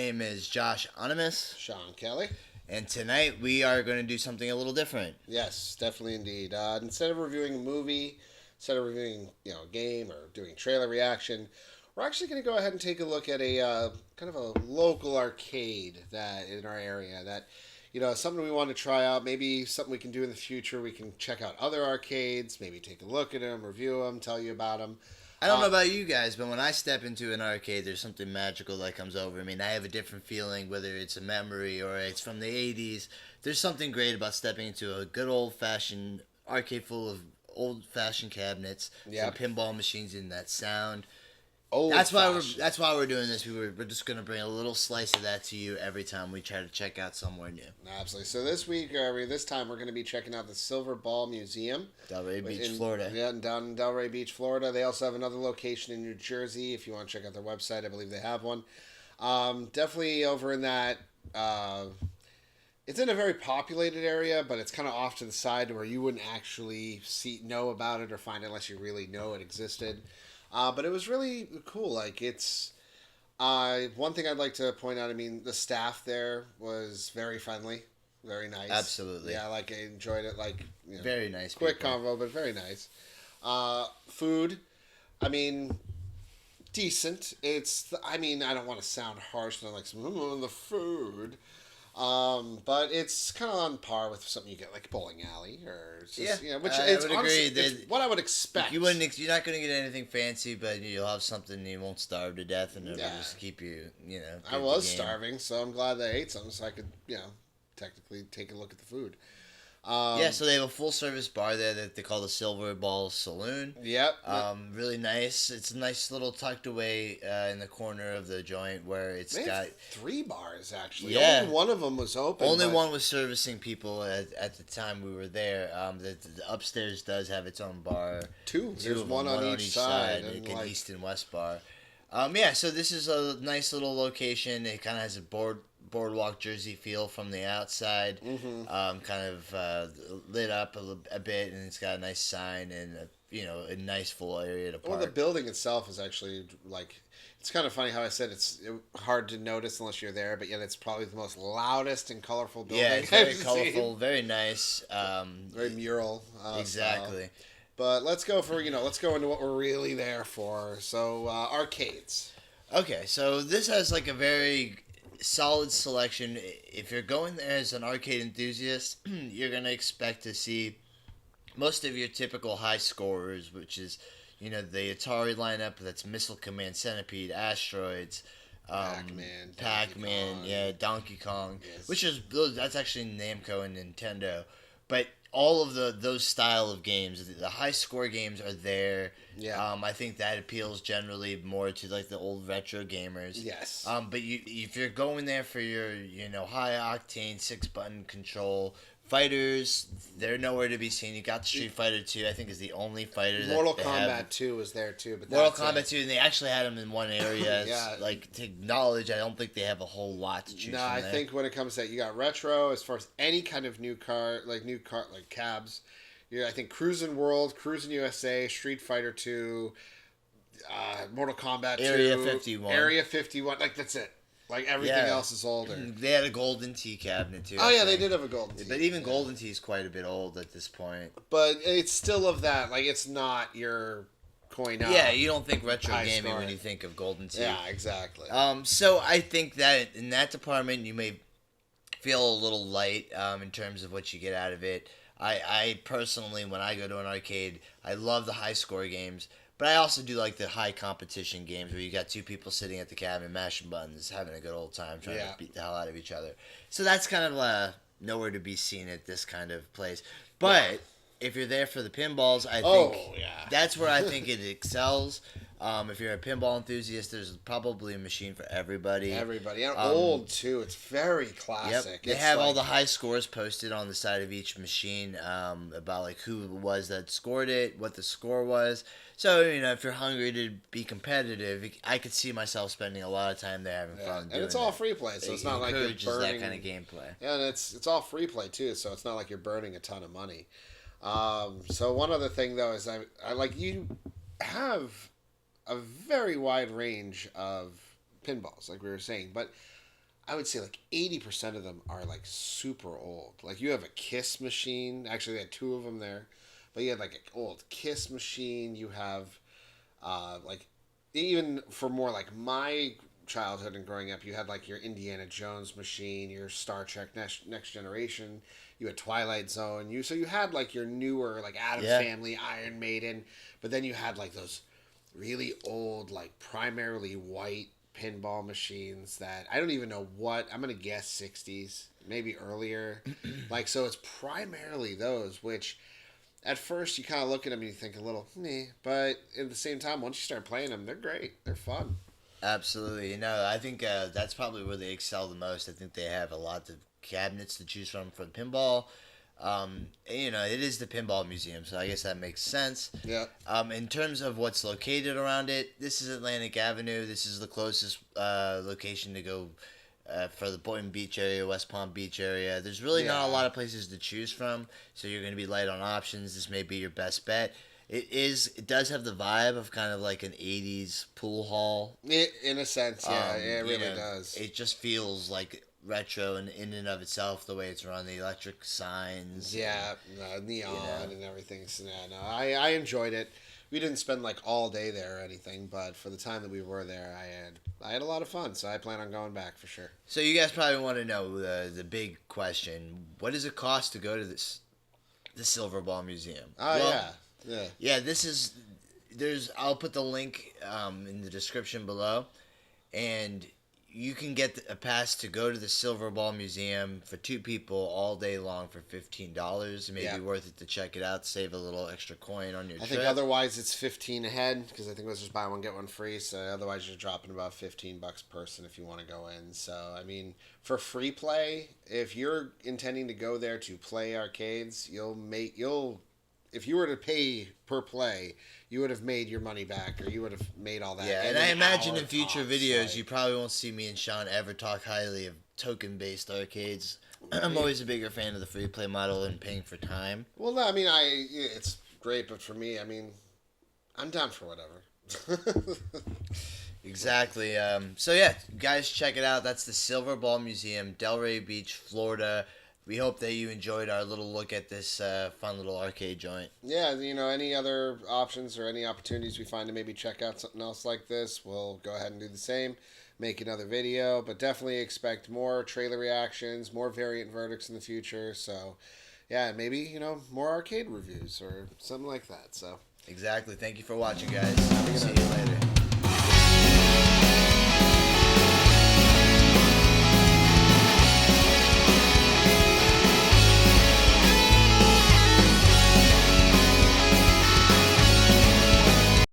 name is Josh Onimus, Shawn Kelley. and tonight we are going to do something a little different. Yes, definitely indeed. Instead of reviewing a movie, instead of reviewing a game or doing trailer reaction, we're actually going to go ahead and take a look at a kind of a local arcade that in our area that something we want to try out. Maybe something we can do in the future. We can check out other arcades, maybe take a look at them, review them, tell you about them. I don't know about you guys, but when I step into an arcade, there's something magical that comes over me. I have a different feeling, whether it's a memory or it's from the 80s. There's something great about stepping into a good old-fashioned arcade full of old-fashioned cabinets, some pinball machines, and that sound. That's why we're doing this. We're just going to bring a little slice of that to you every time we try to check out somewhere new. Absolutely. So this time we're going to be checking out the Silverball Museum. Delray Beach, Florida. Yeah, down in Delray Beach, Florida. They also have another location in New Jersey. If you want to check out their website, I believe they have one. Definitely over in that... it's in a very populated area, but it's kind of off to the side where you wouldn't actually know about it or find it unless you really know it existed. But it was really cool. It's one thing I'd like to point out. The staff there was very friendly, very nice. Absolutely. Yeah, I enjoyed it. Very nice. Quick convo, but very nice. Food, decent. I don't want to sound harsh, but the food. But it's kind of on par with something you get like bowling alley or just, which I it's would honestly, agree. It's what I would expect. You're not going to get anything fancy, but you'll have something you won't starve to death, and it'll just keep you, I was starving, so I'm glad that I ate something so I could, technically take a look at the food. So they have a full-service bar there that they call the Silverball Saloon. Yep. Really nice. It's a nice little tucked away in the corner of the joint where it's got 3 bars, actually. Yeah. Only one of them was open. Only one was servicing people at the time we were there. The upstairs does have its own bar. Two. There's one on each side. Like an east and west bar. So this is a nice little location. It kind of has a boardwalk Jersey feel from the outside. Lit up a bit, and it's got a nice sign and a nice full area to park. Well, the building itself is actually it's kind of funny how I said it's hard to notice unless you're there, but yet it's probably the most loudest and colorful building. Yeah, it's very colorful, very nice. Very mural. Exactly. Style. But let's go into what we're really there for. So arcades. Okay, so this has a very solid selection. If you're going there as an arcade enthusiast, you're going to expect to see most of your typical high scorers, which is, the Atari lineup. That's Missile Command, Centipede, Asteroids, Pac-Man, Donkey Kong, yes. That's actually Namco and Nintendo. But all of those style of games, the high score games are there. Yeah. I think that appeals generally more to the old retro gamers. Yes. But if you're going there for your high octane 6-button control fighters, they're nowhere to be seen. You got the Street Fighter 2, I think, is the only fighter that Mortal Kombat 2 was there too, but Mortal Kombat 2, and they actually had them in one area. Yeah. To acknowledge, I don't think they have a whole lot to choose from. I think when it comes to that, you got retro as far as any kind of new car like cabs. I think Cruisin' World, Cruisin' USA, Street Fighter 2, Mortal Kombat 2, Area 51. That's it. Everything else is older. They had a Golden Tee cabinet too. Oh, they did have a Golden Tee. But even Golden Tee is quite a bit old at this point. But it's still of that. It's not your coin out. Yeah, you don't think retro gaming when you think of Golden Tee. Yeah, exactly. So I think that in that department you may feel a little light in terms of what you get out of it. I personally, when I go to an arcade, I love the high score games. But I also do like the high competition games where you got 2 people sitting at the cabinet mashing buttons, having a good old time, trying to beat the hell out of each other. So that's kind of nowhere to be seen at this kind of place. But if you're there for the pinballs, I think that's where I think it excels. If you're a pinball enthusiast, there's probably a machine for everybody. Everybody. And old, too. It's very classic. Yep. They have all the high scores posted on the side of each machine about who it was that scored it, what the score was. So, if you're hungry to be competitive, I could see myself spending a lot of time there having fun. And it's all free play, so it's not like you're burning... that kind of gameplay. Yeah, and it's all free play, too, so it's not like you're burning a ton of money. So one other thing, though, is you have a very wide range of pinballs, like we were saying, but I would say like 80% of them are like super old. Like you have a Kiss machine. Actually, they had two of them there, but you had like an old Kiss machine. You have like even for more like my childhood and growing up, you had like your Indiana Jones machine, your Star Trek Next Generation. You had Twilight Zone. You had like your newer like Addams Family, Iron Maiden, but then you had like those really old like primarily white pinball machines that I don't even know what, I'm gonna guess 60s, maybe earlier. Like, so it's primarily those, which at first you kind of look at them and you think a little meh, but at the same time, once you start playing them, they're great, they're fun. Absolutely. I think that's probably where they excel the most. I think they have a lot of cabinets to choose from for pinball. It is the Pinball Museum, so I guess that makes sense. Yeah. In terms of what's located around it, this is Atlantic Avenue. This is the closest location to go for the Boynton Beach area, West Palm Beach area. There's really not a lot of places to choose from, so you're going to be light on options. This may be your best bet. It does have the vibe of kind of like an 80s pool hall. In a sense, yeah, it really does. It just feels like retro and in and of itself, the way it's run, the electric signs, neon and everything. So I enjoyed it. We didn't spend like all day there or anything, but for the time that we were there, I had a lot of fun. So I plan on going back for sure. So you guys probably want to know the big question: what does it cost to go to the Silverball Museum? Yeah. I'll put the link in the description below, and you can get a pass to go to the Silverball Museum for two people all day long for $15. It may be worth it to check it out, save a little extra coin on your trip. I think otherwise it's 15 ahead, because I think let's just buy one get one free. So otherwise you're dropping about $15 person if you want to go in. So I mean, for free play, if you're intending to go there to play arcades, if you were to pay per play, you would have made your money back, or you would have made all that. Yeah, and I imagine in future videos, you probably won't see me and Sean ever talk highly of token-based arcades. I'm always a bigger fan of the free play model and paying for time. Well, no, I mean, it's great, but for me, I mean, I'm down for whatever. Exactly. So yeah, guys, check it out. That's the Silverball Museum, Delray Beach, Florida. We hope that you enjoyed our little look at this fun little arcade joint. Yeah, any other options or any opportunities we find to maybe check out something else like this, we'll go ahead and do the same, make another video, but definitely expect more trailer reactions, more variant verdicts in the future. So, yeah, maybe, more arcade reviews or something like that. So, exactly. Thank you for watching, guys. See you later.